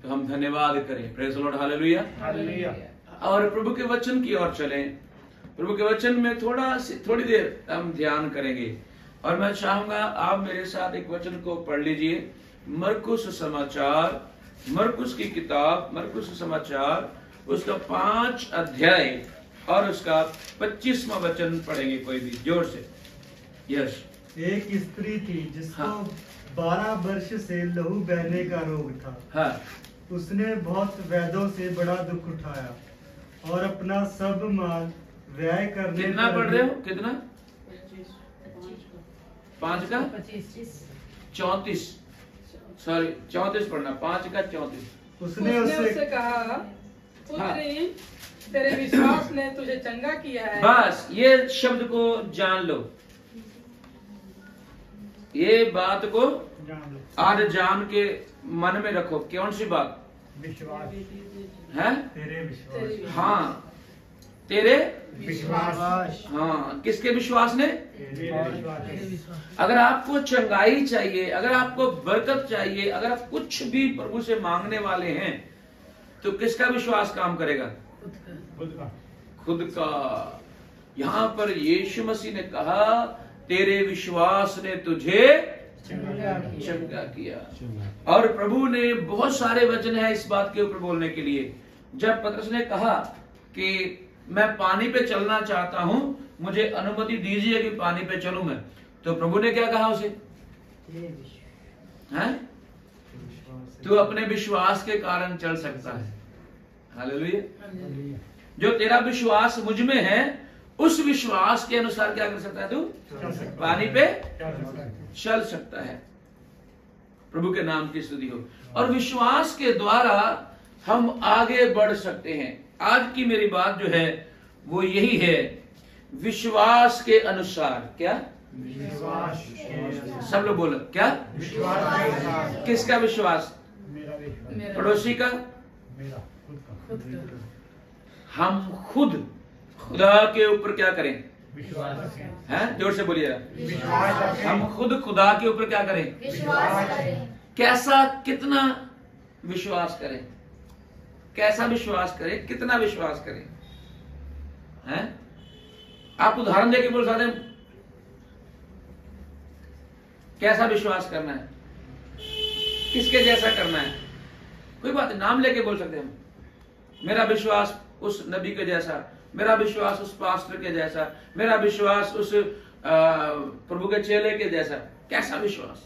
तो हम धन्यवाद करें। Praise the Lord, hallelujah. Hallelujah. और प्रभु के वचन की ओर चलें। प्रभु के वचन में थोड़ी देर हम ध्यान करेंगे और मैं चाहूंगा आप मेरे साथ एक वचन को पढ़ लीजिए। मरकुस समाचार, मरकुस की किताब, मरकुस समाचार, उसका 5 अध्याय और उसका 25वां वचन पढ़ेंगे। कोई भी जोर से। यस। एक स्त्री थी जिसको हाँ। 12 वर्ष से लहू बहने का रोग था। हाँ। उसने बहुत वैद्यों से बड़ा दुख उठाया और अपना सब माल व्यय करने कितना पर पढ़ रहे हो? कितना? 5 का 34, सॉरी 34 पढ़ना, 5 का 34। उसने उससे कहा, पुत्री, तेरे विश्वास ने तुझे चंगा किया है। बस ये शब्द को जान लो, ये बात को आज जान के मन में रखो। कौन सी बात? विश्वास है? तेरे विश्वास। हाँ, तेरे विश्वास। हाँ, किसके विश्वास ने? विश्वास। अगर आपको चंगाई चाहिए, अगर आपको बरकत चाहिए, अगर आप कुछ भी प्रभु से मांगने वाले हैं, तो किसका विश्वास काम करेगा? खुद का। यहाँ पर यीशु मसीह ने कहा, तेरे विश्वास ने तुझे चंगा किया। और प्रभु ने बहुत सारे वचन है इस बात के ऊपर बोलने के लिए। जब पतरस ने कहा कि मैं पानी पे चलना चाहता हूं, मुझे अनुमति दीजिए कि पानी पे चलूं मैं, तो प्रभु ने क्या कहा उसे? हैं? तू अपने विश्वास के कारण चल सकता है। हालेलुया। जो तेरा विश्वास मुझ में है, उस विश्वास के अनुसार क्या कर सकता है? तू पानी पे चल सकता है। प्रभु के नाम की स्तुति हो। और विश्वास के द्वारा हम आगे बढ़ सकते हैं। आज की मेरी बात जो है वो यही है, विश्वास के अनुसार। क्या? विश्वास। सब लोग बोलो, क्या? विश्वास। किसका विश्वास? मेरा। पड़ोसी का? मेरा खुद का। हम खुद खुदा के ऊपर क्या करें? विश्वास हैं? जोर से बोलिए। विश्वास। हम खुद खुदा के ऊपर क्या करें? विश्वास करें। कैसा, कितना विश्वास करें? कैसा विश्वास करें? कितना विश्वास करें? हैं? आप उदाहरण देके बोल सकते हैं कैसा विश्वास करना है, किसके जैसा करना है। कोई बात नहीं, नाम लेके बोल सकते हैं। मेरा विश्वास उस नबी के जैसा, मेरा विश्वास उस पास्टर के जैसा, मेरा विश्वास उस प्रभु के चेले के जैसा। कैसा विश्वास?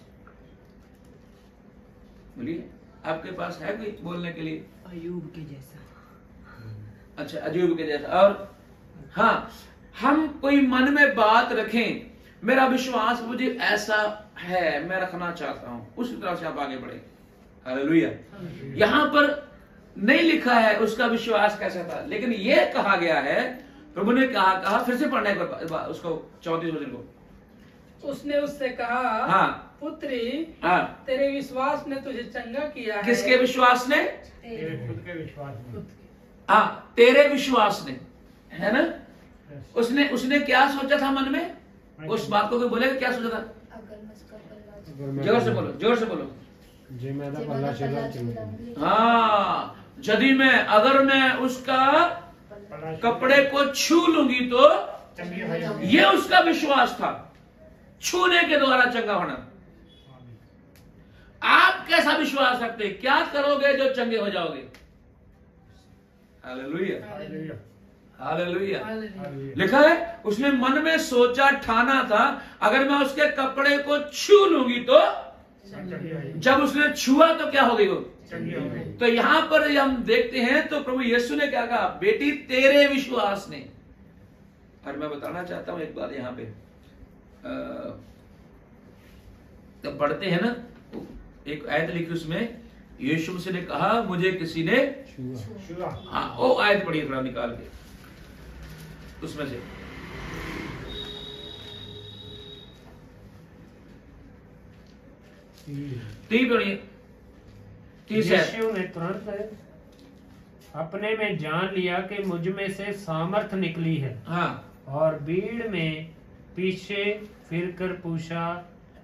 बोलिए, आपके पास है कोई बोलने के लिए? अयूब के जैसा। अच्छा, अयूब के जैसा। और हाँ, हम कोई मन में बात रखें, मेरा विश्वास मुझे ऐसा है, मैं रखना चाहता हूं, उसी तरह से आप आगे बढ़े। हालेलुया। यहां पर नहीं लिखा है उसका विश्वास कैसा था, लेकिन यह कहा गया है, प्रभु ने कहा फिर से पढ़ना है उसको 34 वचन को। उसने उससे कहा, हाँ, पुत्री, हाँ, तेरे विश्वास ने तुझे चंगा किया है। किसके विश्वास ने? खुद के विश्वास। हाँ, तेरे विश्वास ने, है ना? उसने क्या सोचा था मन में? उस बात को कोई बोलेगा क्या सोचा था? जोर से बोलो, जोर से बोलो। हाँ, यदि मैं, अगर मैं उसका कपड़े को छू लूंगी तो, ये उसका विश्वास था, छूने के द्वारा चंगा होना। आप कैसा विश्वास रखते हैं? क्या करोगे जो चंगे हो जाओगे? Hallelujah, hallelujah. लिखा है उसने मन में सोचा, ठाना था, अगर मैं उसके कपड़े को छू लूंगी तो, जब उसने छुआ तो क्या हो गई वो? तो यहां पर हम देखते हैं तो प्रभु यीशु ने क्या कहा? बेटी, तेरे विश्वास ने। और मैं बताना चाहता हूं एक बात यहां पे, जब पढ़ते हैं ना, एक आयत लिखी उसमें, यीशु मसीह ने कहा मुझे किसी ने छुआ। हाँ, वो आयत पढ़िए थोड़ा निकाल के उसमें से। पढ़िए। यीशु ने तुरंत अपने में जान लिया कि मुझ में से सामर्थ निकली है। हाँ, और भीड़ में पीछे फिरकर पूछा,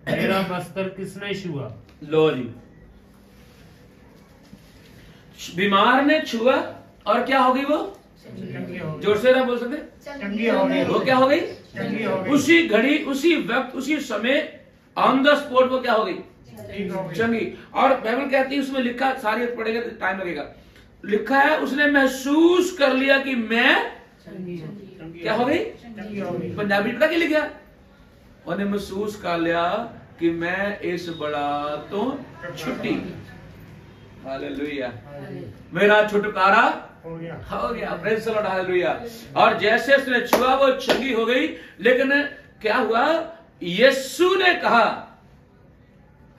मेरा बस्तर किसने छुआ? लो जी, बीमार ने छुआ और क्या हो गई वो? चंगी हो गई। जोर से ना बोल सकते? चंगी हो गई। वो क्या हो गई? चंगी हो गई। उसी घड़ी, उसी वक्त, उसी समय, ऑन द स्पॉट वो क्या हो गई? ठीक हो गई। चंगी। और बाइबल कहती है, उसमें लिखा, सारी पढ़ेगा तो टाइम लगेगा, लिखा है उसने महसूस कर लिया कि मैं क्या हो गई? चंगी हो गई। पंजाबी पता क्या लिखा? उन्हें महसूस कर लिया कि मैं इस बड़ा तो छुट्टी, हालेलुया, मेरा छुटकारा हो गया। हो गया, प्रेज़ द लॉर्ड, हालेलुया। और जैसे उसने छुआ वो चंगी हो गई। लेकिन क्या हुआ? यीशु ने कहा,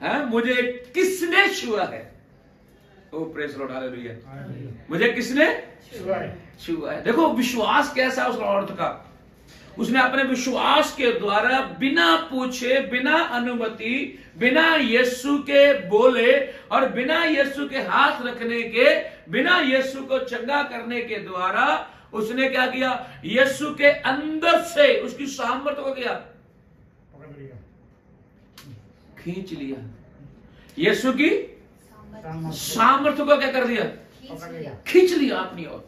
है मुझे किसने छुआ है? ओ प्रेज़ द लॉर्ड, हालेलुया, मुझे किसने छुआ है। छुआ है। देखो विश्वास कैसा है उस औरत का। उसने अपने विश्वास के द्वारा बिना पूछे, बिना अनुमति, बिना यीशु के बोले और बिना यीशु के हाथ रखने के, बिना यीशु को चंगा करने के द्वारा उसने क्या किया? यीशु के अंदर से उसकी सामर्थ्य को किया, पकड़ लिया। खींच लिया। यीशु की सामर्थ्य सामर्थ्य को क्या कर दिया? पकड़ लिया। खींच लिया अपनी ओर।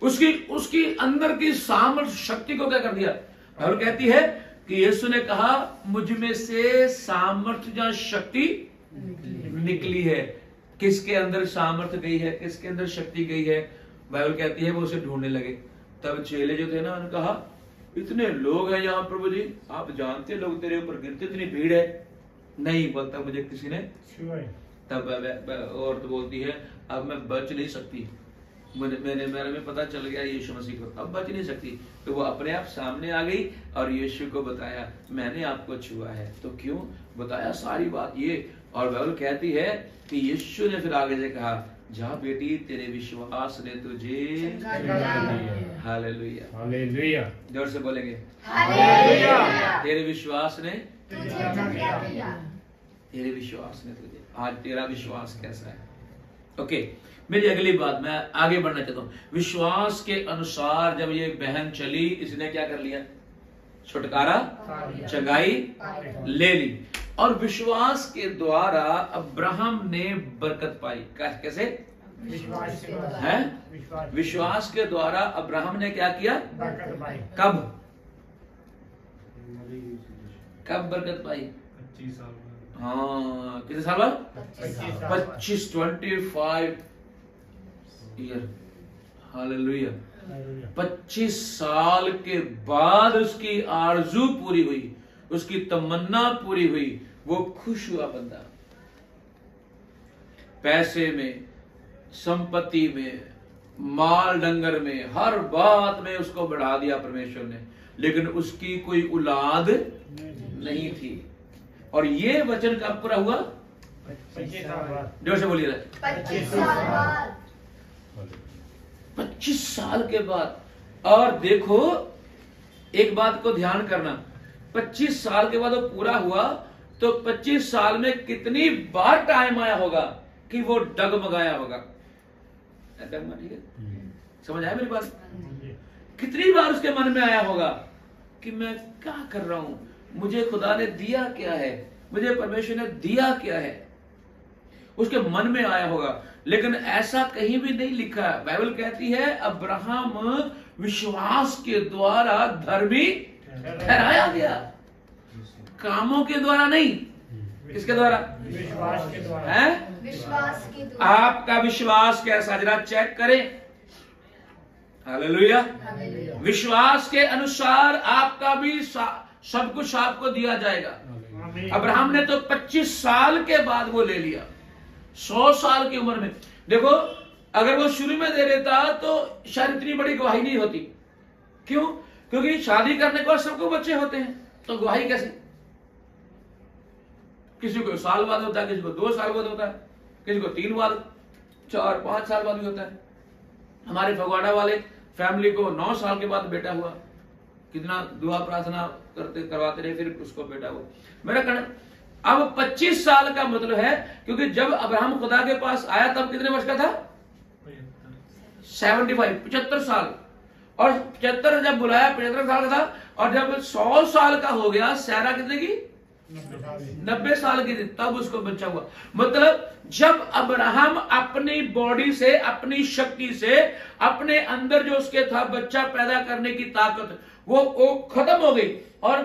उसकी अंदर की सामर्थ्य, शक्ति को क्या कर दिया? बाइबल कहती है कि यीशु ने कहा, मुझ में से सामर्थ्य या शक्ति निकली है। किसके अंदर सामर्थ्य गई है? किसके अंदर शक्ति गई है? बाइबल कहती है वो उसे ढूंढने लगे। तब चेले जो थे ना, उन्होंने कहा, इतने लोग हैं यहाँ प्रभु जी, आप जानते लोग तेरे ऊपर गिरते, इतनी भीड़ है। नहीं बोलता, मुझे किसी ने छुआ है। तब औरत बोलती है, अब मैं बच नहीं सकती, मेरे में पता चल गया यीशु मसीह को, अब बच नहीं सकती। तो वो अपने आप सामने आ गई और यीशु को बताया, मैंने आपको छुआ है। तो क्यों बताया सारी बात ये। और बाइबल कहती है कि यीशु ने फिर आगे से कहा, जा बेटी, तेरे विश्वास ने तुझे, हालेलुया, हालेलुया। जोर से बोलेंगे, हालेलुया। तेरे विश्वास ने, हालेलुया। तेरे विश्वास ने तुझे। आज तेरा विश्वास कैसा है? ओके, मेरी अगली बात, मैं आगे बढ़ना चाहता हूं। विश्वास के अनुसार जब ये बहन चली, इसने क्या कर लिया? छुटकारा, चंगाई ले ली। और विश्वास के द्वारा अब्राहम ने बरकत पाई। कैसे? विश्वास से है? विश्वास विश्वास के द्वारा अब्राहम ने क्या किया? बरकत पाई। कब कब बरकत पाई? 25 साल में। हाँ, कितने साल बाद? 25 25 ईयर, हालेलुया। 25 साल के बाद उसकी आरजू पूरी हुई, उसकी तमन्ना पूरी हुई। वो खुश हुआ बंदा। पैसे में, संपत्ति में, माल डंगर में, हर बात में उसको बढ़ा दिया परमेश्वर ने। लेकिन उसकी कोई औलाद नहीं थी। और ये वचन कब पूरा हुआ? 25 साल बाद। जोर से बोलिए। 25 साल बाद। 25 साल के बाद। और देखो, एक बात को ध्यान करना, 25 साल के बाद वो पूरा हुआ तो 25 साल में कितनी बार टाइम आया होगा कि वो डगमगाया होगा। डगमगा, ठीक है? समझ आया मेरी बात? कितनी बार उसके मन में आया होगा कि मैं क्या कर रहा हूं, मुझे खुदा ने दिया क्या है, मुझे परमेश्वर ने दिया क्या है, उसके मन में आया होगा। लेकिन ऐसा कहीं भी नहीं लिखा है। बाइबल कहती है अब्राहम विश्वास के द्वारा धर्मी ठहराया गया, कामों के द्वारा नहीं। किसके द्वारा? विश्वास के द्वारा। है? विश्वास के द्वारा। आपका विश्वास कैसा, जरा चेक करें। हालेलुया। हालेलुया। विश्वास के अनुसार आपका भी सब कुछ आपको दिया जाएगा। अब्राहम ने तो 25 साल के बाद वो ले लिया, 100 साल की उम्र में। देखो, अगर वो शुरू में दे देता तो शायद इतनी बड़ी गवाही नहीं होती। क्यों? क्योंकि शादी करने के बाद सबको बच्चे होते हैं, तो गवाही कैसे? किसी को साल बाद होता है, किसी को 2 साल बाद होता है, किसी को 3 बाद, 4 5 साल बाद भी होता है। हमारे फगवाड़ा वाले फैमिली को 9 साल के बाद बेटा हुआ। कितना दुआ प्रार्थना करवाते रहे, फिर उसको बेटा हुआ। मेरा कहना, अब 25 साल का मतलब है, क्योंकि जब अब्राहम खुदा के पास आया तब कितने वर्ष का था? 75 साल। और 75 जब बुलाया 75 साल का था। और जब 100 साल का हो गया, सारा कितने की? 90 साल की थी तब उसको बच्चा हुआ। मतलब जब अब्राहम अपनी बॉडी से, अपनी शक्ति से, अपने अंदर जो उसके था बच्चा पैदा करने की ताकत, वो खत्म हो गई, और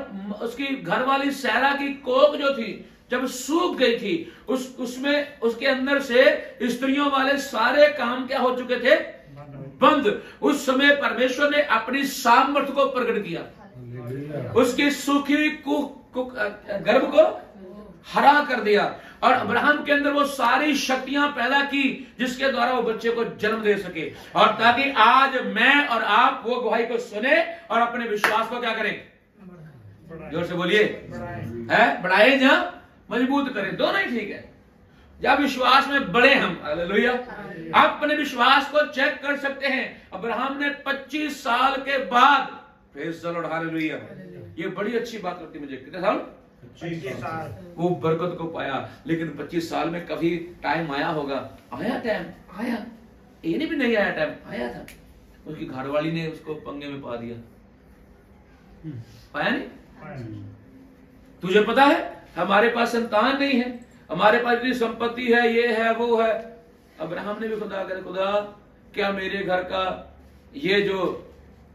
उसकी घरवाली सैरा की कोख जो थी जब सूख गई थी, उसमें उसके अंदर से स्त्रियों वाले सारे काम क्या हो चुके थे? बंद। उस समय परमेश्वर ने अपनी सामर्थ्य को प्रकट किया, उसकी सूखी हुई गर्भ को हरा कर दिया, और अब्राहम के अंदर वो सारी शक्तियां पैदा की जिसके द्वारा वो बच्चे को जन्म दे सके, और ताकि आज मैं और आप वो गवाही को सुने और अपने विश्वास को क्या करें? जोर से बोलिए, है बढ़ाए या मजबूत करें, दोनों ही ठीक है। जब विश्वास में बढ़े हम, हालेलुया। आप अपने विश्वास को चेक कर सकते हैं। अब्राहम ने 25 साल के बाद, प्रेज़ द लॉर्ड, हालेलुया, ये बड़ी अच्छी बात लगती मुझे, कितने साल? 25 साल वो बरकत को पाया। लेकिन 25 साल में कभी टाइम आया होगा, आया टाइम, आया, ये भी नहीं आया टाइम, आया था, उसकी घरवाली ने उसको पंगे में पा दिया, पाया नहीं? तुझे पता है हमारे पास संतान नहीं है, हमारे पास इतनी संपत्ति है, ये है वो है। अब्राहम ने भी खुदा करे, खुदा क्या मेरे घर का ये जो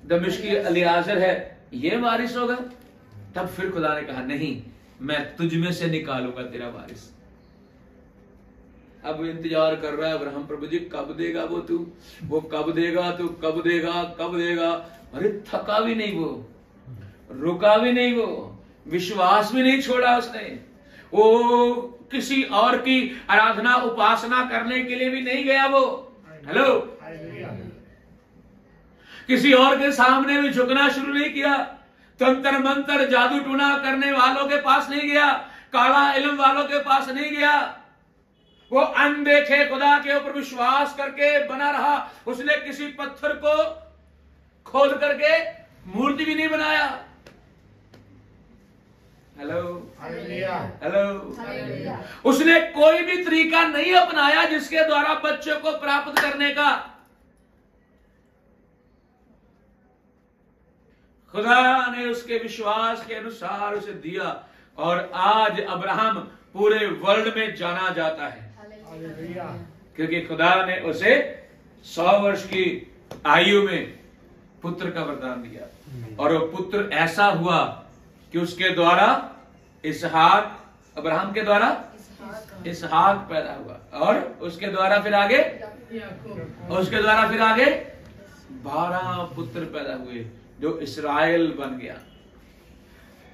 दमिश्की अलियाजर है ये वारिस होगा? तब फिर खुदा ने कहा नहीं, मैं तुझ में से निकालूंगा तेरा वारिस। अब इंतजार कर रहा है अब्राहम, प्रभु जी कब देगा वो तू, वो कब देगा तू, कब देगा, कब देगा। अरे थका भी नहीं वो, रुका भी नहीं वो, विश्वास भी नहीं छोड़ा उसने, वो किसी और की आराधना उपासना करने के लिए भी नहीं गया वो, हेलो, किसी और के सामने भी झुकना शुरू नहीं किया, तंत्र मंत्र जादू टूना करने वालों के पास नहीं गया, काला इल्म वालों के पास नहीं गया, वो अनदेखे खुदा के ऊपर विश्वास करके बना रहा। उसने किसी पत्थर को खोद करके मूर्ति भी नहीं बनाया। हेलो, हेलो, उसने कोई भी तरीका नहीं अपनाया जिसके द्वारा बच्चों को प्राप्त करने का। खुदा ने उसके विश्वास के अनुसार उसे दिया, और आज अब्राहम पूरे वर्ल्ड में जाना जाता है, क्योंकि खुदा ने उसे 100 वर्ष की आयु में पुत्र का वरदान दिया, और वो पुत्र ऐसा हुआ कि उसके द्वारा इसहाक, अब्राहम के द्वारा इसहाक पैदा हुआ, और उसके द्वारा फिर आगे, उसके द्वारा फिर आगे 12 पुत्र पैदा हुए जो इस्राएल बन गया।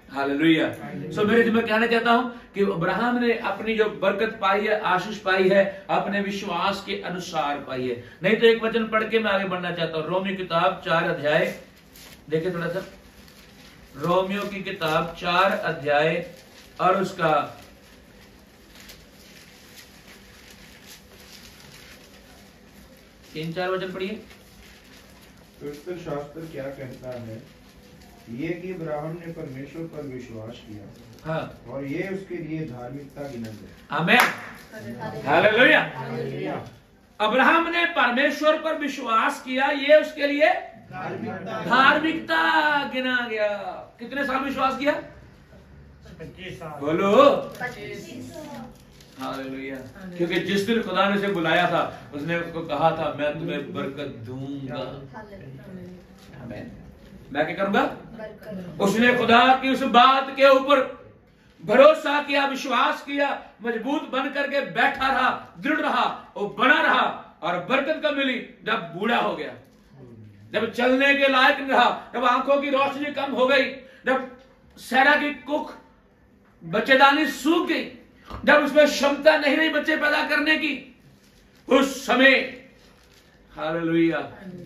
हालेलुया। सो मेरे मैं कहना चाहता हूं कि अब्राहम ने अपनी जो बरकत पाई है, आशीष पाई है, अपने विश्वास के अनुसार पाई है। नहीं तो एक वचन पढ़ के मैं आगे बढ़ना चाहता हूं। रोमियो किताब 4 अध्याय देखिए थोड़ा सा, रोमियो की किताब 4 अध्याय और उसका 3-4 वचन पढ़िए। पवित्र शास्त्र क्या कहता है? ये कि अब्राहम ने परमेश्वर पर विश्वास किया, हाँ, और ये उसके लिए धार्मिकता गिना गया। आमीन, हालेलुया। अब्राहम ने परमेश्वर पर विश्वास किया, ये उसके लिए धार्मिकता गिना गया। कितने साल विश्वास किया? 25 साल। बोलो, हालेलुया। क्योंकि जिस दिन खुदा ने उसे बुलाया था, उसने उसको कहा था मैं तुम्हें बरकत दूंगा। आमीन। मैं क्या करूंगा? उसने खुदा की उस बात के ऊपर भरोसा किया, विश्वास किया, मजबूत बन करके बैठा रहा, दृढ़ रहा, वो बना रहा, और बरकत कब मिली? जब बूढ़ा हो गया, जब चलने के लायक नहीं रहा, जब आंखों की रोशनी कम हो गई, जब सैरा की कुख बच्चेदानी सूख गई, जब उसमें क्षमता नहीं रही बच्चे पैदा करने की, उस समय हालेलुया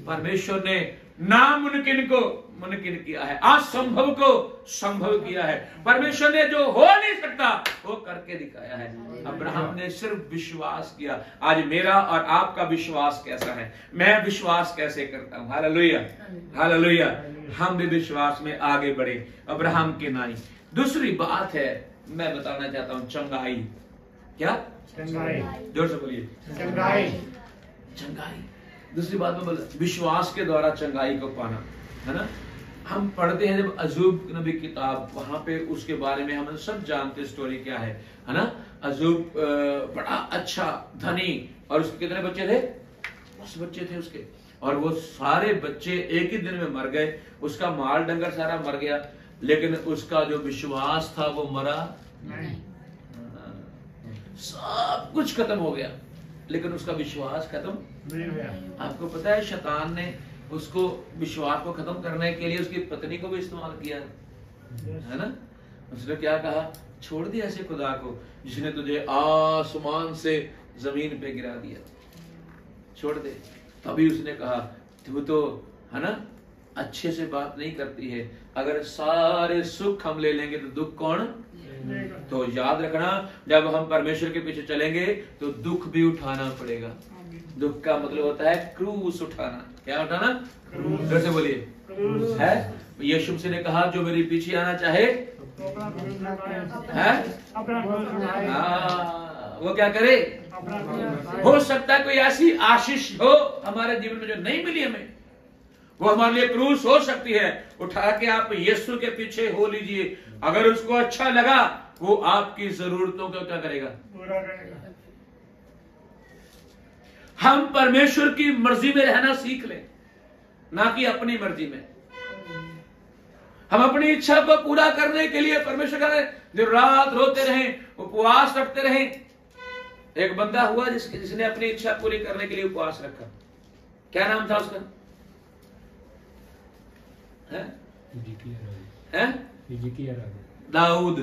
परमेश्वर ने नामुमकिन को मुमकिन किया है, असंभव को संभव किया है। परमेश्वर ने जो हो नहीं सकता वो करके दिखाया है। अब्राहम ने सिर्फ विश्वास किया। आज मेरा और आपका विश्वास कैसा है? मैं विश्वास कैसे करता हूं? Hallelujah, hallelujah. हम भी विश्वास में आगे बढ़े अब्राहम के नाई। दूसरी बात है मैं बताना चाहता हूं, चंगाई। क्या? चंगाई। जोर से बोलिए, चंगाई। चंगाई। दूसरी बात में बोला विश्वास के द्वारा चंगाई को पाना, है ना। हम पढ़ते हैं जब अजूब नबी किताब, वहां पे उसके बारे में हम सब जानते स्टोरी क्या है ना। अजूब बड़ा अच्छा धनी, और उसके कितने बच्चे थे? 10 बच्चे थे उसके, और वो सारे बच्चे एक ही दिन में मर गए। उसका माल डंगर सारा मर गया, लेकिन उसका जो विश्वास था वो मरा नहीं। सब कुछ खत्म हो गया, लेकिन उसका विश्वास खत्म नहीं हुआ। आपको पता है शैतान ने उसको विश्वास को खत्म करने के लिए उसकी पत्नी को भी इस्तेमाल किया है ना। उसने क्या कहा? छोड़ दिया ऐसे खुदा को जिसने तुझे आसमान से जमीन पे गिरा दिया, छोड़ दे। तभी उसने कहा तू तो है ना अच्छे से बात नहीं करती है, अगर सारे सुख हम ले लेंगे तो दुख कौन? तो याद रखना, जब हम परमेश्वर के पीछे चलेंगे तो दुख भी उठाना पड़ेगा। दुख का मतलब होता है क्रूस उठाना। क्या उठाना? फिर से बोलिए। है यीशु मसीह ने कहा जो मेरे पीछे आना चाहे है वो क्या करे? हो सकता है कोई ऐसी आशीष हो हमारे जीवन में जो नहीं मिली हमें, वो हमारे लिए क्रूस हो सकती है। उठा के आप यीशु के पीछे हो लीजिए। अगर उसको अच्छा लगा, वो आपकी जरूरतों को क्या करेगा? पूरा करेगा। हम परमेश्वर की मर्जी में रहना सीख लें, ना कि अपनी मर्जी में। हम अपनी इच्छा को पूरा करने के लिए परमेश्वर का जो रात रोते रहें, उपवास रखते रहें। एक बंदा हुआ जिसने अपनी इच्छा पूरी करने के लिए उपवास रखा। क्या नाम था उसका? दाऊद।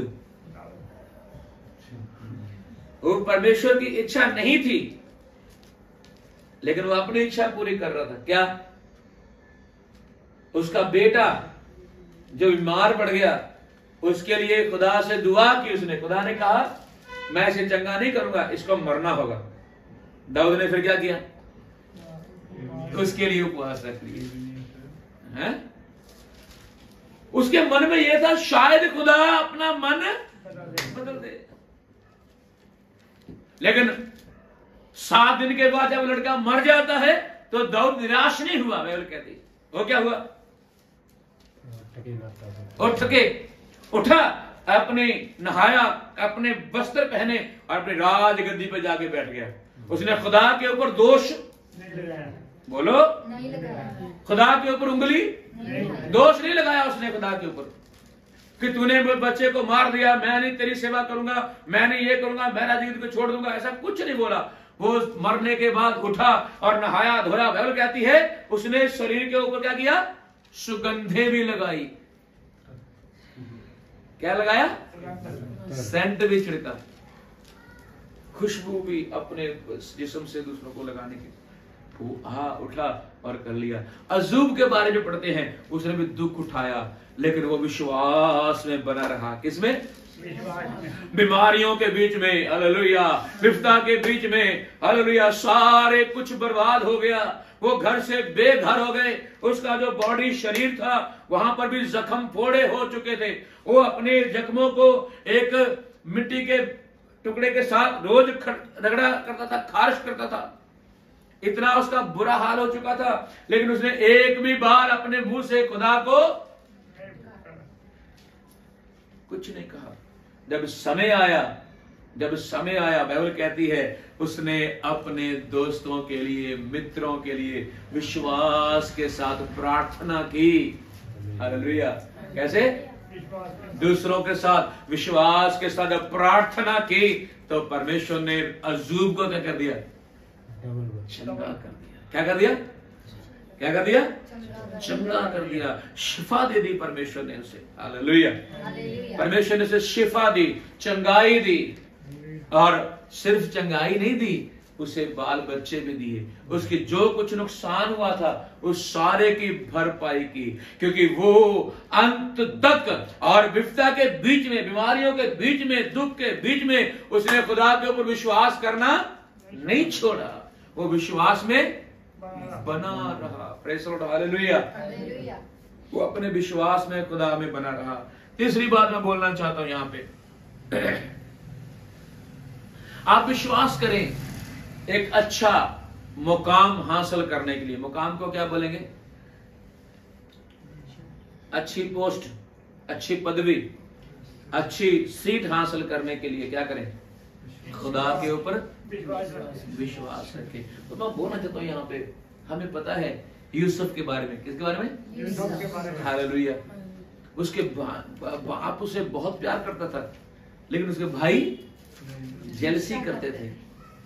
वो परमेश्वर की इच्छा नहीं थी, लेकिन वो अपनी इच्छा पूरी कर रहा था। क्या? उसका बेटा जो बीमार पड़ गया, उसके लिए खुदा से दुआ की उसने। खुदा ने कहा मैं इसे चंगा नहीं करूंगा, इसको मरना होगा। दाऊद ने फिर क्या किया? उसके लिए उपवास रख लिया। है उसके मन में यह था शायद खुदा अपना मन बदल दे। लेकिन 7 दिन के बाद जब लड़का मर जाता है तो दाऊद निराश नहीं हुआ। बाइबल कहती वो क्या हुआ? उठ के उठा, अपने नहाया, अपने वस्त्र पहने और अपनी राजगद्दी पे जाके बैठ गया। उसने खुदा के ऊपर दोष नहीं लगाया। बोलो नहीं लगाया। खुदा के ऊपर उंगली दोष नहीं लगाया उसने खुदा के ऊपर कि तूने बच्चे को मार दिया, मैं नहीं तेरी सेवा करूंगा, मैं नहीं ये करूंगा, मैं राजगद्दी को छोड़ दूंगा, ऐसा कुछ नहीं बोला। वो मरने के बाद उठा और नहाया धोया। बाइबल कहती है उसने शरीर के ऊपर क्या किया? सुगंधे भी लगाई। क्या लगाया? सेंट भी छिड़का, खुशबू भी अपने जिस्म से दूसरों को लगाने की। वो उठा और कर लिया। अजूब के बारे में पढ़ते हैं, उसने भी दुख उठाया, लेकिन वो विश्वास में बना रहा। किसमें? बीमारियों के बीच में, हालेलुया, विपदा के बीच में, हालेलुया, सारे कुछ बर्बाद हो गया। वो घर से बेघर हो गए। उसका जो बॉडी शरीर था वहां पर भी जख्म फोड़े हो चुके थे। वो अपने जख्मों को एक मिट्टी के टुकड़े के साथ रोज रगड़ा करता था, खारिश करता था। इतना उसका बुरा हाल हो चुका था, लेकिन उसने एक भी बार अपने मुंह से खुदा को कुछ नहीं कहा। जब समय आया बाइबल कहती है उसने अपने दोस्तों के लिए, मित्रों के लिए विश्वास के साथ प्रार्थना की। हालेलुया। कैसे? दूसरों के साथ विश्वास के साथ जब प्रार्थना की तो परमेश्वर ने अजूब को क्या कर दिया? चंगा कर दिया। क्या कर दिया? क्या कर दिया? चंगा कर दिया। शिफा दे दी परमेश्वर ने उसे। हालेलुया। परमेश्वर ने उसे शिफा दी, चंगाई दी, और सिर्फ चंगाई नहीं दी, उसे बाल बच्चे भी दिए। उसकी जो कुछ नुकसान हुआ था उस सारे की भरपाई की, क्योंकि वो अंत तक और विपदा के बीच में, बीमारियों के बीच में, दुख के बीच में उसने खुदा के ऊपर विश्वास करना नहीं छोड़ा। वो विश्वास में बना रहा। Praise the Lord. हालेलुया। वो अपने विश्वास में खुदा में बना रहा। तीसरी बात मैं बोलना चाहता हूं यहां पे, आप विश्वास करें एक अच्छा मुकाम हासिल करने के लिए। मुकाम को क्या बोलेंगे? अच्छी पोस्ट, अच्छी पदवी, अच्छी सीट हासिल करने के लिए क्या करें? खुदा के ऊपर विश्वास रखें। तो मैं बोलना चाहता हूँ यहाँ पे, हमें पता है यूसुफ के बारे में। किसके बारे में? यूसुफ के बारे में। हालेलुया। उसके बाप उसे बहुत प्यार करता था, लेकिन उसके भाई जेलसी करते थे,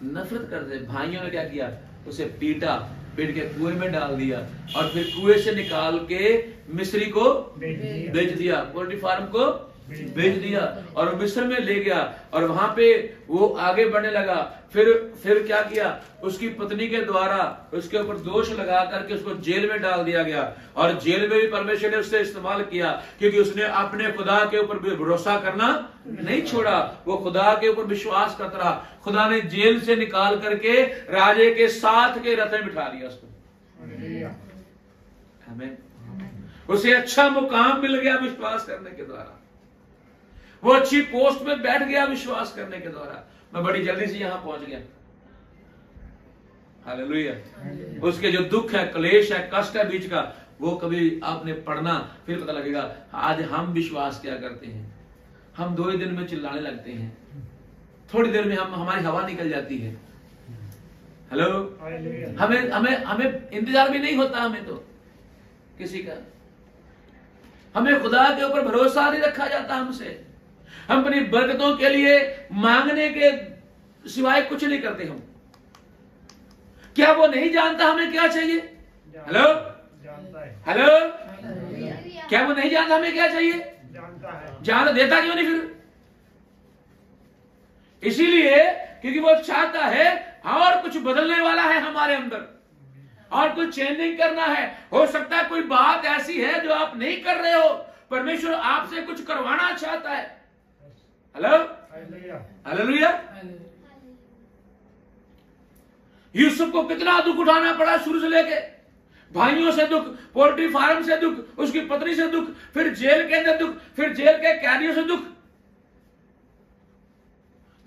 नफरत करते थे। भाइयों ने क्या किया? उसे पीटा, पीट के कुएं में डाल दिया और फिर कुएं से निकाल के मिस्री को बेच दिया, पोल्ट्री फार्म को बेच दिया और वो मिस्र में ले गया और वहां पे वो आगे बढ़ने लगा। फिर क्या किया? उसकी पत्नी के द्वारा उसके ऊपर दोष लगा करके उसको जेल में डाल दिया गया और जेल में भी परमेश्वर ने उससे इस्तेमाल किया, क्योंकि उसने अपने खुदा के ऊपर भरोसा करना नहीं छोड़ा। वो खुदा के ऊपर विश्वास करता रहा। खुदा ने जेल से निकाल करके राजे के साथ के रथ में बिठा दिया उसको। हमें उसे अच्छा मुकाम मिल गया विश्वास करने के द्वारा। वो अच्छी पोस्ट में बैठ गया विश्वास करने के द्वारा। मैं बड़ी जल्दी से यहां पहुंच गया। हालेलुया। उसके जो दुख है, क्लेश है, कष्ट है बीच का, वो कभी आपने पढ़ना, फिर पता लगेगा। आज हम विश्वास क्या करते हैं? हम 2 ही दिन में चिल्लाने लगते हैं, थोड़ी देर में हमारी हवा निकल जाती है। हेलो, हमें इंतजार भी नहीं होता, हमें तो किसी का। हमें खुदा के ऊपर भरोसा नहीं रखा जाता हमसे। हम अपनी बरकतों के लिए मांगने के सिवाय कुछ नहीं करते हम। क्या वो नहीं जानता हमें क्या चाहिए? हेलो, हेलो, क्या वो नहीं जानता हमें क्या चाहिए? जान देता क्यों नहीं फिर? इसीलिए क्योंकि वो चाहता है, और कुछ बदलने वाला है हमारे अंदर, और कुछ चेंजिंग करना है। हो सकता है कोई बात ऐसी है जो आप नहीं कर रहे हो, परमेश्वर आपसे कुछ करवाना चाहता है। Hello, hallelujah. यूसुफ को कितना दुख उठाना पड़ा शुरू से लेके, भाइयों से दुख, पोल्ट्री फार्म से दुख, उसकी पत्नी से दुख, फिर जेल के अंदर दुख, फिर जेल के कैदियों से दुख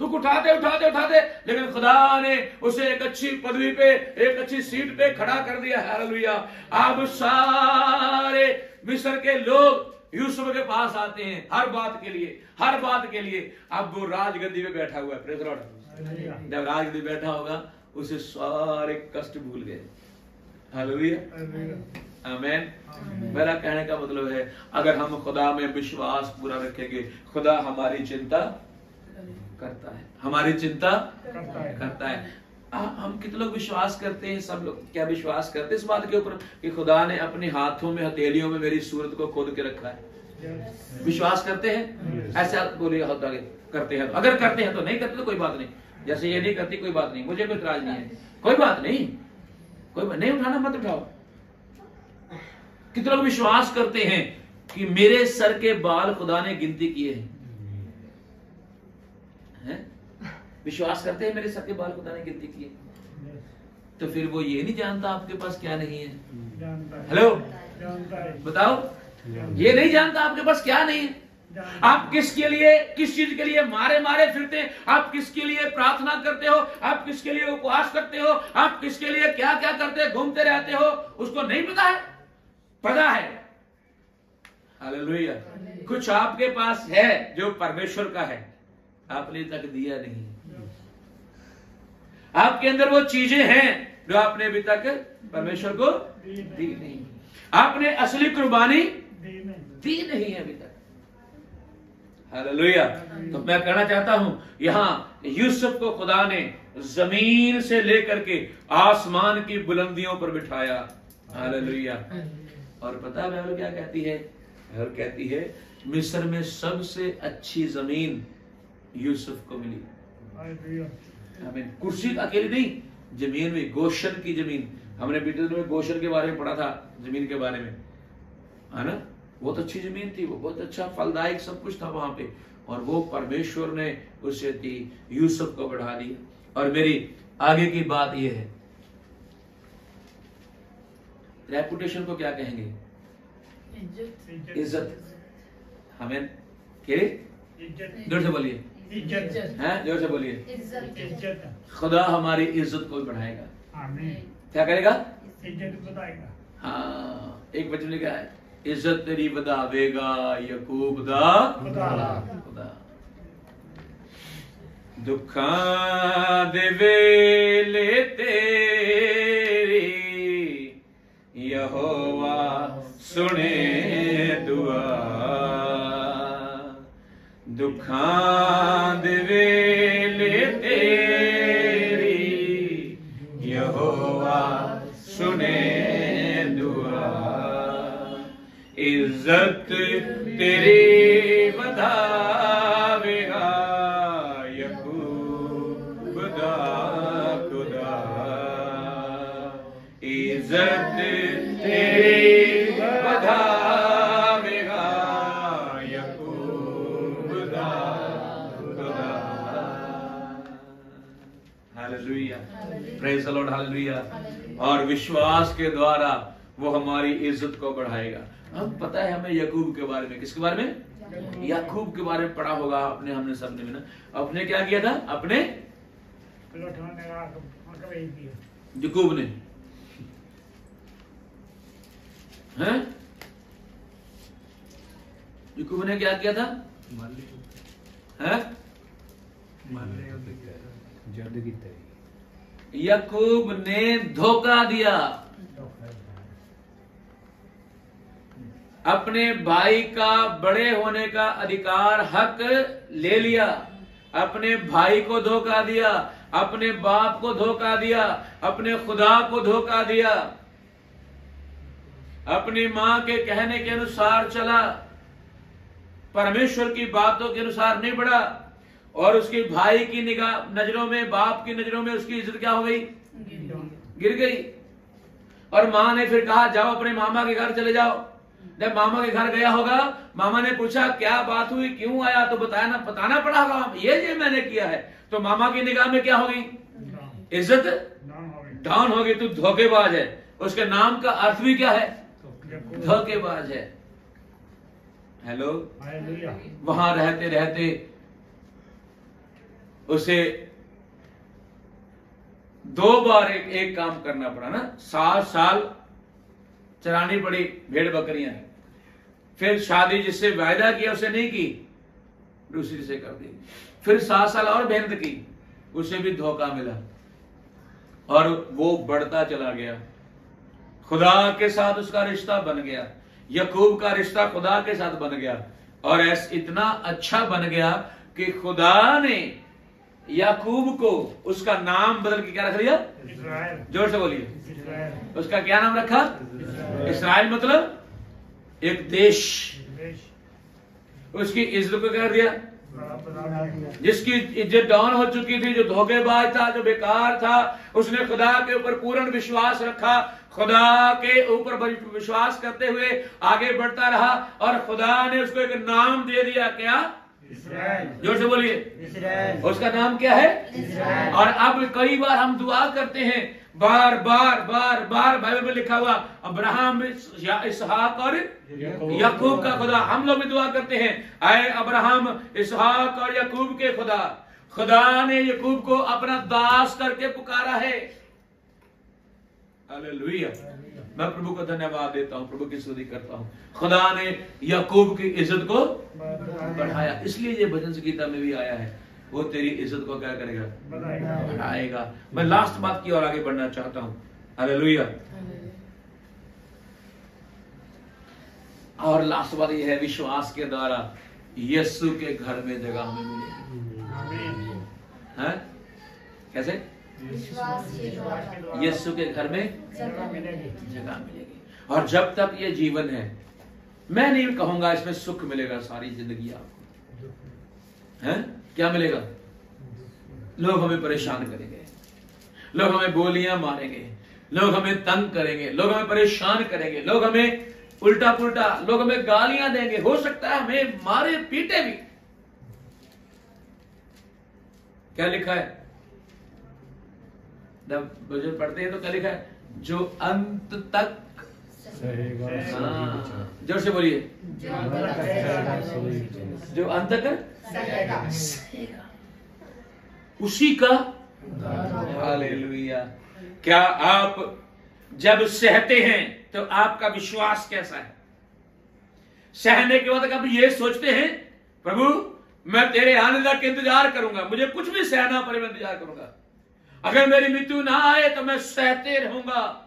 उठाते उठाते उठाते, लेकिन खुदा ने उसे एक अच्छी पदवी पे, एक अच्छी सीट पे खड़ा कर दिया। हालेलुया। अब सारे मिस्र के लोग यूसुफ के पास आते हैं हर बात के लिए, हर बात के लिए। अब वो राजगद्दी पे बैठा हुआ है। Praise Lord. जब राजगद्दी बैठा होगा, उसे सारे कष्ट भूल गए। हालेलुया, आमीन। मेरा कहने का मतलब है, अगर हम खुदा में विश्वास पूरा रखेंगे, खुदा हमारी चिंता करता है, हमारी चिंता करता है। हम कितने लोग विश्वास करते हैं? सब लोग क्या विश्वास करते हैं इस बात के ऊपर कि खुदा ने अपने हाथों में, हथेलियों में मेरी सूरत को खोद के रखा है? विश्वास करते हैं? ऐसे आप बोलिए, करते हैं। अगर करते हैं तो, नहीं करते तो कोई बात नहीं। जैसे ये नहीं करती, कोई बात नहीं, मुझे कोई इतराज नहीं है, कोई बात नहीं, नहीं उठाना मत उठाओ। कितने लोग विश्वास करते हैं कि मेरे सर के बाल खुदा ने गिनती किए हैं? विश्वास करते हैं मेरे सर के बाल खुदा ने गिनती किए? तो फिर वो ये नहीं जानता आपके पास क्या नहीं है? हेलो, बताओ, ये नहीं जानता आपके पास क्या नहीं है? आप किसके लिए, किस चीज के लिए मारे मारे फिरते हैं? आप किसके लिए प्रार्थना करते हो? आप किसके लिए उपवास करते हो? आप किसके लिए क्या क्या करते हो, घूमते रहते हो? उसको नहीं पता है? पता है। हालेलुया। कुछ आपके पास है जो परमेश्वर का है, आपने तक दिया नहीं। आपके अंदर वो चीजें हैं जो आपने अभी तक परमेश्वर को दी नहीं। आपने असली कुर्बानी दी नहीं है अभी तक। हालेलुया। तो मैं कहना चाहता हूं, यहां यूसुफ को खुदा ने जमीन से लेकर के आसमान की बुलंदियों पर बिठाया। हालेलुया। और पता है बाइबल क्या कहती है? और कहती है, मिस्र में सबसे अच्छी जमीन यूसुफ को मिली। हमें कुर्सी अकेली नहीं, जमीन में, गोशन की जमीन। हमने बीते दिनों में गोशन के बारे में पढ़ा था, जमीन के बारे में, है ना? बहुत अच्छी जमीन थी वो, बहुत अच्छा फलदायक सब कुछ था वहां पे, और वो परमेश्वर ने उसे दी, यूसुफ को बढ़ा दिया। और मेरी आगे की बात यह है, रेपुटेशन को क्या कहेंगे? इज्जत। हमें जोर से बोलिए, इज्जत है, जोर से बोलिए, इज्जत। खुदा हमारी इज्जत को बढ़ाएगा। आमीन। क्या करेगा? इज्जत बढ़ाएगा। हाँ, एक वचन लिखा है, इज्जत तेरी वधावेगा याकूब दा खुदा। दुखां दे वेले तेरी यहोवा सुने दुआ। दुखां दे वेले तेरी यहोवा सुने दुआ। इज्जत तेरी वधावेगा याकूब दा खुदा। इज्जत तेरी वधावेगा याकूब दा खुदा। Hallelujah, praise the Lord, hallelujah. और विश्वास के द्वारा वो हमारी इज्जत को बढ़ाएगा। अब पता है हमें याकूब के बारे में, किसके बारे में? याकूब के बारे में पढ़ा होगा आपने, हमने सबने भी ना। अपने क्या किया था? अपने याकूब ने, हैं? याकूब ने क्या किया था? हैं? याकूब ने धोखा दिया। अपने भाई का बड़े होने का अधिकार, हक ले लिया। अपने भाई को धोखा दिया, अपने बाप को धोखा दिया, अपने खुदा को धोखा दिया, अपनी मां के कहने के अनुसार चला, परमेश्वर की बातों के अनुसार नहीं बढ़ा। और उसके भाई की निगाह नजरों में, बाप की नजरों में उसकी इज्जत क्या हो गई? गिर गई। और मां ने फिर कहा जाओ अपने मामा के घर चले जाओ। जब मामा के घर गया होगा, मामा ने पूछा क्या बात हुई, क्यों आया, तो बताना पड़ा होगा ये मैंने किया है। तो मामा की निगाह में क्या हो गई? इज्जत डाउन हो गई। तू धोखेबाज है। उसके नाम का अर्थ भी क्या है? धोखेबाज है। हेलो, वहां रहते रहते उसे 2 बार एक काम करना पड़ा ना। 7 साल चरानी पड़ी भेड़ बकरियां। फिर शादी जिससे वायदा किया उसे नहीं की, दूसरी से कर दी। फिर 7 साल और मेहनत की, उसे भी धोखा मिला और वो बढ़ता चला गया। खुदा के साथ उसका रिश्ता बन गया, याकूब का रिश्ता खुदा के साथ बन गया। और ऐसा इतना अच्छा बन गया कि खुदा ने याकूब को उसका नाम बदल के क्या रख दिया? जोर से बोलिए। उसका क्या नाम रखा? इस्राएल, मतलब एक देश। उसकी इज्जत को क्या कर दिया? जिसकी इज्जत डाउन हो चुकी थी, जो धोखेबाज था, जो बेकार था, उसने खुदा के ऊपर पूर्ण विश्वास रखा। खुदा के ऊपर विश्वास करते हुए आगे बढ़ता रहा और खुदा ने उसको एक नाम दे दिया। क्या? जोर से बोलिए। उसका नाम क्या है? इस्राएल। और अब कई बार हम दुआ करते हैं, बार बार बाइबल में लिखा हुआ अब्राहम, इसहाक और याकूब का खुदा। हम लोग भी दुआ करते हैं, आए अब्राहम, इसहाक और याकूब के खुदा। खुदा ने याकूब को अपना दास करके पुकारा है। हालेलुया। मैं प्रभु को धन्यवाद देता हूं, प्रभु की स्तुति करता हूं। खुदा ने याकूब की इज्जत को बढ़ाया। इसलिए ये भजन संगीता में भी आया है, वो तेरी इज्जत को क्या करेगा? बढ़ाएगा। मैं लास्ट बात की ओर आगे बढ़ना चाहता हूं। हालेलुया। और लास्ट बात ये है, विश्वास के द्वारा यीशु के घर में जगह हमें मिलेगी। कैसे? यीशु के घर में जगह मिलेगी। और जब तक ये जीवन है, मैं नहीं कहूंगा इसमें सुख मिलेगा सारी जिंदगी आपको, हैं? क्या मिलेगा? लोग हमें परेशान करेंगे, लोग हमें गोलियां मारेंगे, लोग हमें तंग करेंगे, लोग हमें परेशान करेंगे, लोग हमें उल्टा पुल्टा, लोग हमें गालियां देंगे, हो सकता है हमें मारे पीटे भी। क्या लिखा है? जब बुजुर्ग पढ़ते हैं तो क्या लिखा है? जो अंत तक जोर से बोलिए, जो अंत तक उसी का। हालेलुया। क्या आप जब सहते हैं तो आपका विश्वास कैसा है? सहने के बाद कभी ये सोचते हैं प्रभु मैं तेरे आने तक इंतजार करूंगा, मुझे कुछ भी सहना पड़े मैं इंतजार करूंगा, अगर मेरी मृत्यु ना आए तो मैं सहते रहूंगा।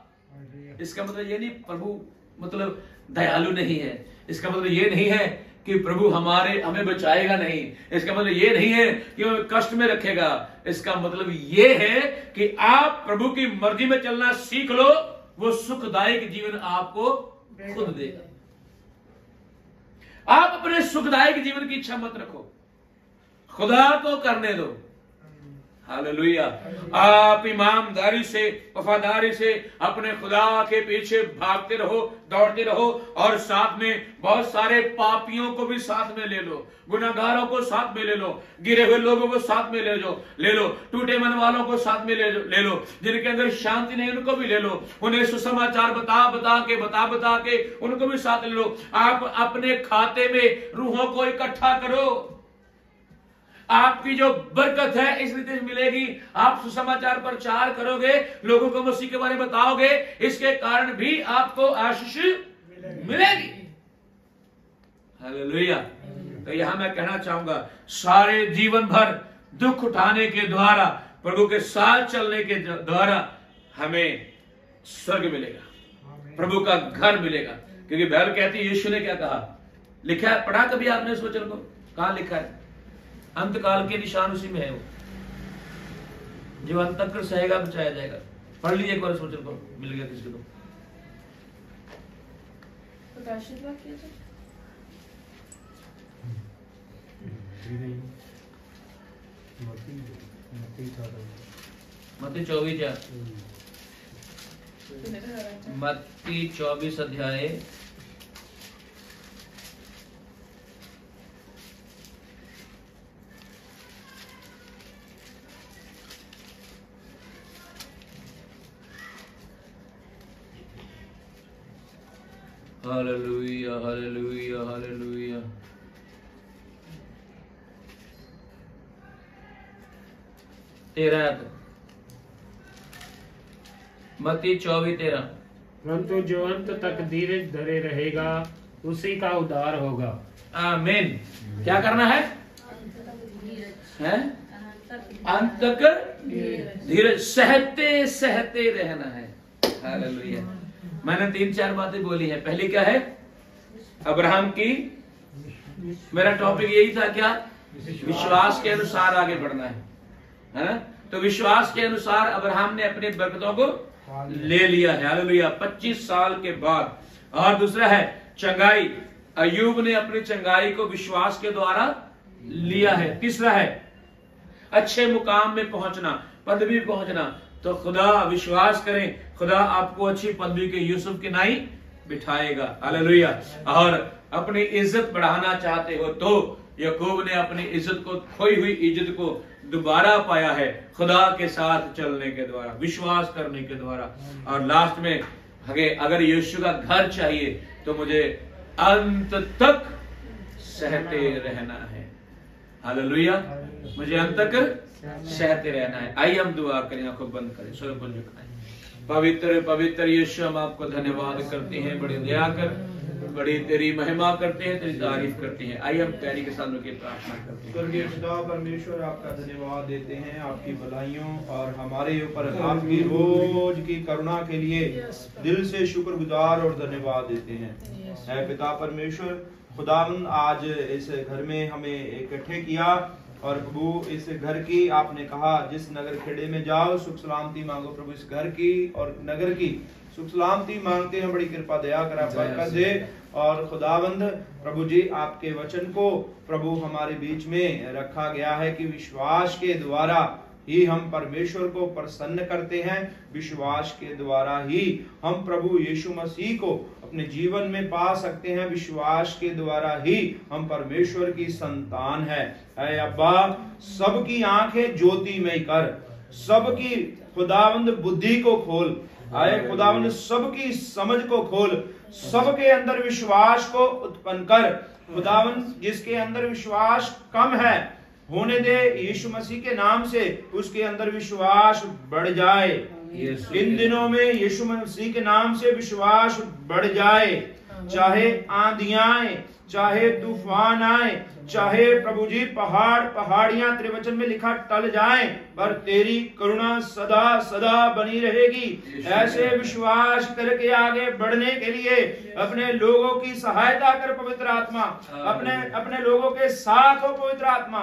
इसका मतलब ये नहीं प्रभु मतलब दयालु नहीं है, इसका मतलब ये नहीं है कि प्रभु हमें बचाएगा नहीं, इसका मतलब ये नहीं है कि हमें कष्ट में रखेगा, इसका मतलब ये है कि आप प्रभु की मर्जी में चलना सीख लो, वो सुखदायक जीवन आपको खुद देगा। आप अपने सुखदायक जीवन की इच्छा मत रखो, खुदा को करने दो। हालेलुया। आप ईमानदारी से वफादारी से अपने खुदा के पीछे भागते रहो, दौड़ते रहो, और साथ में बहुत सारे पापियों को भी साथ में ले लो, गुनाहगारों को साथ में ले लो, गिरे हुए लोगों को साथ में ले लो, टूटे मन वालों को साथ में ले लो, जिनके अंदर शांति नहीं उनको भी ले लो, उन्हें सुसमाचार बता के उनको भी साथ ले लो। आप अपने खाते में रूहों को इकट्ठा करो। आपकी जो बरकत है इस रीति से मिलेगी, आप सुसमाचार प्रचार करोगे, लोगों को मसीह के बारे में बताओगे, इसके कारण भी आपको आशीष मिलेगी। हालेलुया। तो यहां मैं कहना चाहूंगा, सारे जीवन भर दुख उठाने के द्वारा, प्रभु के साथ चलने के द्वारा हमें स्वर्ग मिलेगा, प्रभु का घर मिलेगा। क्योंकि बाइबल कहती है, यीशु ने क्या कहा, लिखा है, पढ़ा कभी आपने इस वचन को? कहां लिखा है? अंतकाल के निशान उसी में है, वो जो अंत तक सहेगा बचाया जाएगा। पढ़ लीजिए एक बार इस वचन को, मिल गया किसी को? प्रकाशित वाक्य मत्ती 24 अध्याय 13 हालेलुया, हालेलुया, हालेलुया। मत्ती 24:13। परंतु जो अंत तक धीरज धरे रहेगा उसी का उद्धार होगा। आमीन। क्या करना है? अंत तक धीरज, सहते सहते रहना है। हालेलुया। मैंने 3-4 बातें बोली हैं। पहली क्या है? अब्राहम की, मेरा टॉपिक यही था, क्या? विश्वास के अनुसार आगे बढ़ना है ना? तो विश्वास के अनुसार अब्राहम ने अपनी बरकतों को ले लिया है। हालेलुया। 25 साल के बाद। और दूसरा है चंगाई, अय्यूब ने अपनी चंगाई को विश्वास के द्वारा लिया है। तीसरा है अच्छे मुकाम में पहुंचना, पदवी पहुंचना। तो खुदा, विश्वास करें, खुदा आपको अच्छी पदवी के यूसुफ की नाई बिठाएगा। हालेलुया। और अपनी इज्जत बढ़ाना चाहते हो तो याकूब ने अपनी इज्जत को, खोई हुई इज्जत को दोबारा पाया है खुदा के साथ चलने के द्वारा, विश्वास करने के द्वारा। और लास्ट में अगर यीशु का घर चाहिए तो मुझे अंत तक सहते रहना है। हालेलुया। मुझे अंत तक सहते रहना है। आइए हम दुआ करें, आंखों बंद करें, सर को झुकाएं। पवित्र पवित्र यीशु, हम आपको धन्यवाद करते हैं, बड़ी दया कर, बड़ी तेरी महिमा करते हैं, तेरी तारीफ करते हैं। आइए हम पैरी के सामने की प्रार्थना करते हैं। स्वर्गीय पिता परमेश्वर, आपका धन्यवाद देते हैं आपकी भलाइयों और हमारे ऊपर आपकी रोज की करुणा के लिए दिल से शुक्रगुजार और धन्यवाद देते हैं। है पिता परमेश्वर, खुदावन आज इस घर में हमें इकट्ठे किया, और प्रभु इस घर की आपने कहा जिस नगर खेड़े में जाओ सुख सलामती मांगो। प्रभु इस घर की और नगर की सुख सलामती मांगते हैं, बड़ी कृपा दया कर आप बरकत दे। और खुदावंद प्रभु जी, आपके वचन को प्रभु हमारे बीच में रखा गया है कि विश्वास के द्वारा ही हम परमेश्वर को प्रसन्न करते हैं, विश्वास के द्वारा ही हम प्रभु यीशु मसीह को अपने जीवन में पा सकते हैं, विश्वास के द्वारा ही हम परमेश्वर की संतान है। ऐ अब्बा, सबकी आंखें ज्योतिमय कर, सबकी खुदावंद बुद्धि को खोल, आए खुदावंद सबकी समझ को खोल, सबके अंदर विश्वास को उत्पन्न कर। खुदावंद जिसके अंदर विश्वास कम है होने दे, यीशु मसीह के नाम से उसके अंदर विश्वास बढ़ जाए। इन दिनों में यीशु मसीह के नाम से विश्वास बढ़ जाए। चाहे आंधियां आए, चाहे तूफान आए, चाहे प्रभु जी पहाड़ियां त्रिवचन में लिखा टल जाए, पर तेरी करुणा सदा सदा बनी रहेगी। ऐसे विश्वास करके आगे बढ़ने के लिए अपने लोगों की सहायता कर पवित्र आत्मा, अपने लोगों के साथ हो पवित्र आत्मा।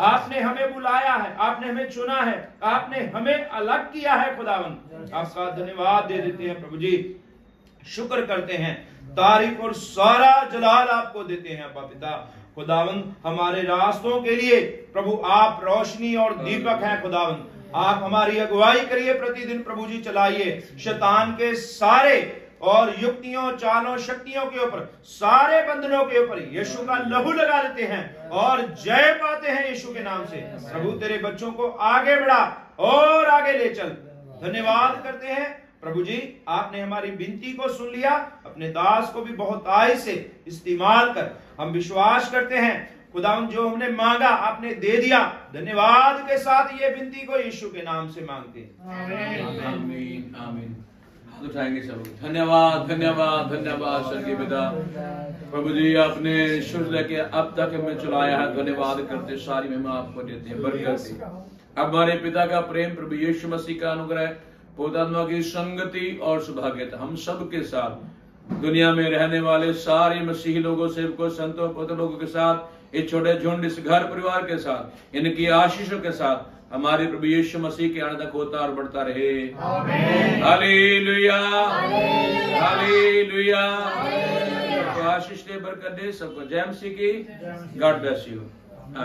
आपने हमें बुलाया है, आपने हमें चुना है, आपने हमें अलग किया है खुदावन। आपका धन्यवाद दे देते हैं प्रभु जी, शुक्र करते हैं, तारीफ और सारा जलाल आपको देते हैं अब्बा पिता। खुदावन हमारे रास्तों के लिए प्रभु आप रोशनी और दीपक हैं खुदावन। आप हमारी अगुवाई करिए, प्रतिदिन प्रभु जी चलाइए, शैतान के सारे और युक्तियों चालों शक्तियों के ऊपर, सारे बंधनों के ऊपर यीशु का लहू लगा देते हैं और जय पाते हैं यीशु के नाम से। प्रभु तेरे बच्चों को आगे बढ़ा और आगे ले चल। धन्यवाद करते हैं प्रभु जी, आपने हमारी विनती को सुन लिया, अपने दास को भी बहुत आय से इस्तेमाल कर। हम विश्वास करते हैं खुदावंद जो हमने मांगा आपने दे दिया। धन्यवाद के साथ ये विनती को यीशु के नाम से मांगते हैं। आमीन आमीन। उठाएंगे सब। धन्यवाद धन्यवाद धन्यवाद स्वर्गीय पिता। प्रभु जी आपने शुरू लेके अब तक हमें चलाया है, धन्यवाद करते, सारी महिमा आपको देते हैं, बरकत दे। अब हमारे पिता का प्रेम, प्रभु यीशु मसीह का अनुग्रह, पवित्र आत्मा की संगति और सौभाग्यता हम सब के साथ, दुनिया में रहने वाले सारे मसीही लोगों, सेवकों, संतों, पवित्र लोगों के साथ, इस छोटे झुंड, इस घर परिवार के साथ, इनकी आशीषों के साथ हमारे प्रभु यीशु मसीह के आने तक होता और बढ़ता रहे। Hallelujah hallelujah. आशीष दे, बरकत दे सबको। जय मसीह की। God bless you.